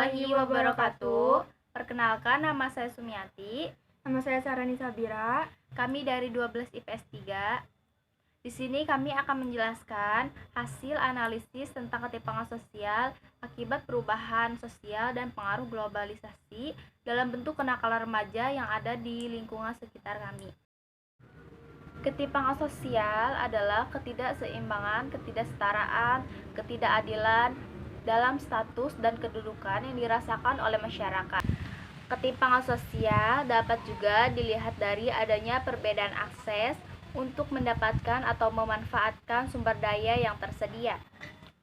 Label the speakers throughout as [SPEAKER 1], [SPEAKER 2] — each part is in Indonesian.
[SPEAKER 1] warahmatullahi wabarakatuh. Perkenalkan, nama saya Sumiati.
[SPEAKER 2] Nama saya Sarani Sabira.
[SPEAKER 1] Kami dari 12 IPS 3. Di sini kami akan menjelaskan hasil analisis tentang ketimpangan sosial akibat perubahan sosial dan pengaruh globalisasi dalam bentuk kenakalan remaja yang ada di lingkungan sekitar kami. Ketimpangan sosial adalah ketidakseimbangan, ketidaksetaraan, ketidakadilan dalam status dan kedudukan yang dirasakan oleh masyarakat. Ketimpangan sosial dapat juga dilihat dari adanya perbedaan akses untuk mendapatkan atau memanfaatkan sumber daya yang tersedia.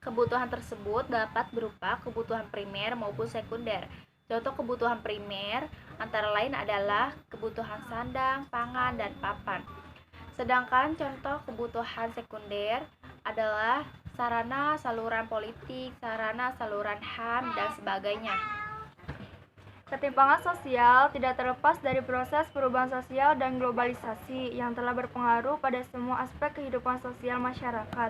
[SPEAKER 1] Kebutuhan tersebut dapat berupa kebutuhan primer maupun sekunder. Contoh kebutuhan primer antara lain adalah kebutuhan sandang, pangan, dan papan. Sedangkan contoh kebutuhan sekunder adalah sarana saluran politik, sarana saluran HAM, dan sebagainya.
[SPEAKER 2] Ketimpangan sosial tidak terlepas dari proses perubahan sosial dan globalisasi yang telah berpengaruh pada semua aspek kehidupan sosial masyarakat.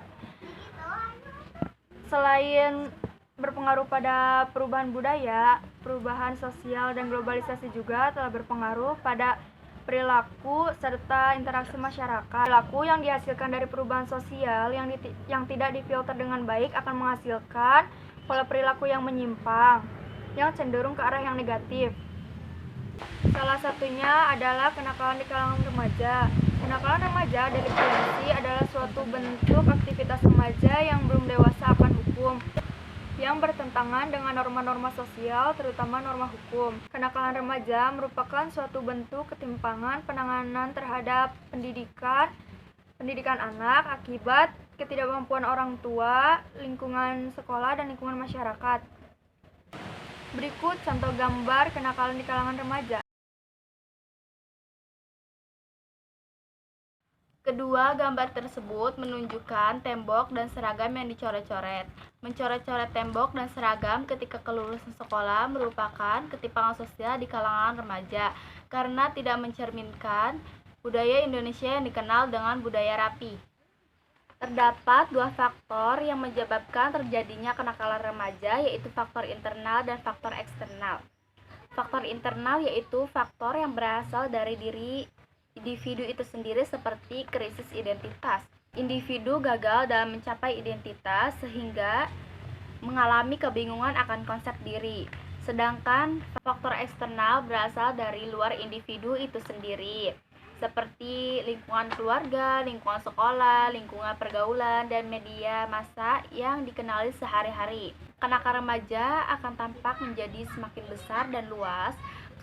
[SPEAKER 2] Selain berpengaruh pada perubahan budaya, perubahan sosial dan globalisasi juga telah berpengaruh pada perilaku serta interaksi masyarakat. Perilaku yang dihasilkan dari perubahan sosial yang tidak difilter dengan baik akan menghasilkan pola perilaku yang menyimpang, yang cenderung ke arah yang negatif. Salah satunya adalah kenakalan di kalangan remaja. Kenakalan remaja delinkuensi adalah suatu bentuk aktivitas remaja yang belum dewasa akan hukum, yang bertentangan dengan norma-norma sosial, terutama norma hukum. Kenakalan remaja merupakan suatu bentuk ketimpangan penanganan terhadap pendidikan anak akibat ketidakmampuan orang tua, lingkungan sekolah, dan lingkungan masyarakat. Berikut contoh gambar kenakalan di kalangan remaja.
[SPEAKER 1] Kedua gambar tersebut menunjukkan tembok dan seragam yang dicoret-coret. Mencoret-coret tembok dan seragam ketika kelulusan sekolah merupakan ketimpangan sosial di kalangan remaja karena tidak mencerminkan budaya Indonesia yang dikenal dengan budaya rapi. Terdapat dua faktor yang menyebabkan terjadinya kenakalan remaja, yaitu faktor internal dan faktor eksternal. Faktor internal yaitu faktor yang berasal dari diri individu itu sendiri seperti krisis identitas. Individu gagal dalam mencapai identitas sehingga mengalami kebingungan akan konsep diri. Sedangkan faktor eksternal berasal dari luar individu itu sendiri, seperti lingkungan keluarga, lingkungan sekolah, lingkungan pergaulan, dan media massa yang dikenali sehari-hari. Kenakalan remaja akan tampak menjadi semakin besar dan luas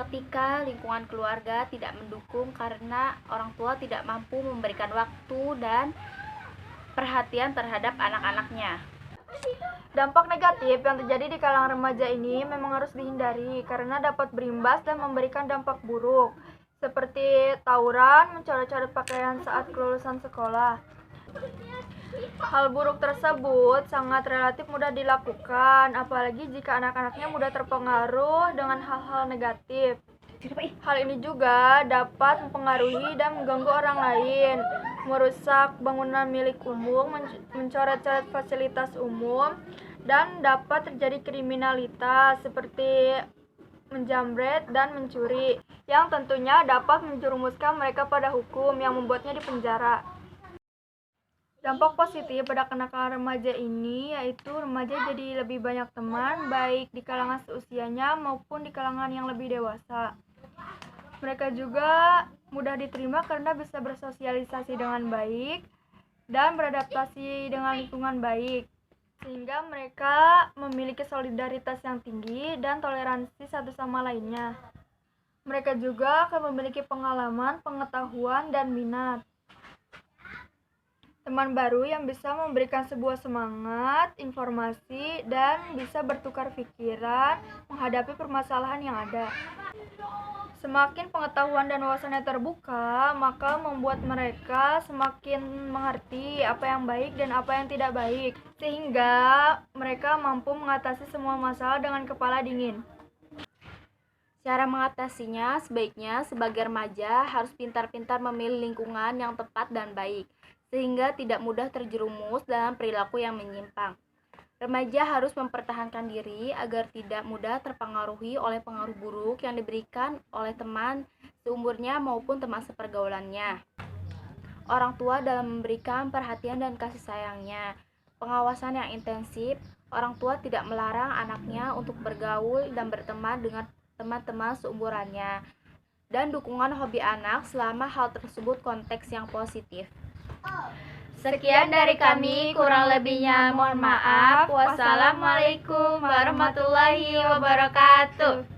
[SPEAKER 1] ketika lingkungan keluarga tidak mendukung karena orang tua tidak mampu memberikan waktu dan perhatian terhadap anak-anaknya.
[SPEAKER 2] Dampak negatif yang terjadi di kalangan remaja ini memang harus dihindari karena dapat berimbas dan memberikan dampak buruk, seperti tawuran, mencoret-coret pakaian saat kelulusan sekolah. Hal buruk tersebut sangat relatif mudah dilakukan, apalagi jika anak-anaknya mudah terpengaruh dengan hal-hal negatif. Hal ini juga dapat mempengaruhi dan mengganggu orang lain, merusak bangunan milik umum, mencoret-coret fasilitas umum, dan dapat terjadi kriminalitas seperti menjamret dan mencuri, yang tentunya dapat menjerumuskan mereka pada hukum yang membuatnya dipenjara. Dampak positif pada kenakalan remaja ini yaitu remaja jadi lebih banyak teman, baik di kalangan seusianya maupun di kalangan yang lebih dewasa. Mereka juga mudah diterima karena bisa bersosialisasi dengan baik dan beradaptasi dengan lingkungan baik, sehingga mereka memiliki solidaritas yang tinggi dan toleransi satu sama lainnya. Mereka juga akan memiliki pengalaman, pengetahuan, dan minat. Teman baru yang bisa memberikan sebuah semangat, informasi, dan bisa bertukar pikiran menghadapi permasalahan yang ada. Semakin pengetahuan dan wawasannya terbuka, maka membuat mereka semakin mengerti apa yang baik dan apa yang tidak baik, sehingga mereka mampu mengatasi semua masalah dengan kepala dingin.
[SPEAKER 1] Cara mengatasinya sebaiknya sebagai remaja harus pintar-pintar memilih lingkungan yang tepat dan baik, sehingga tidak mudah terjerumus dalam perilaku yang menyimpang. Remaja harus mempertahankan diri agar tidak mudah terpengaruhi oleh pengaruh buruk yang diberikan oleh teman seumurnya maupun teman sepergaulannya. Orang tua dalam memberikan perhatian dan kasih sayangnya. Pengawasan yang intensif, orang tua tidak melarang anaknya untuk bergaul dan berteman dengan teman-teman seumurannya. Dan dukungan hobi anak selama hal tersebut konteks yang positif. Sekian dari kami, kurang lebihnya mohon maaf. Wassalamualaikum warahmatullahi wabarakatuh.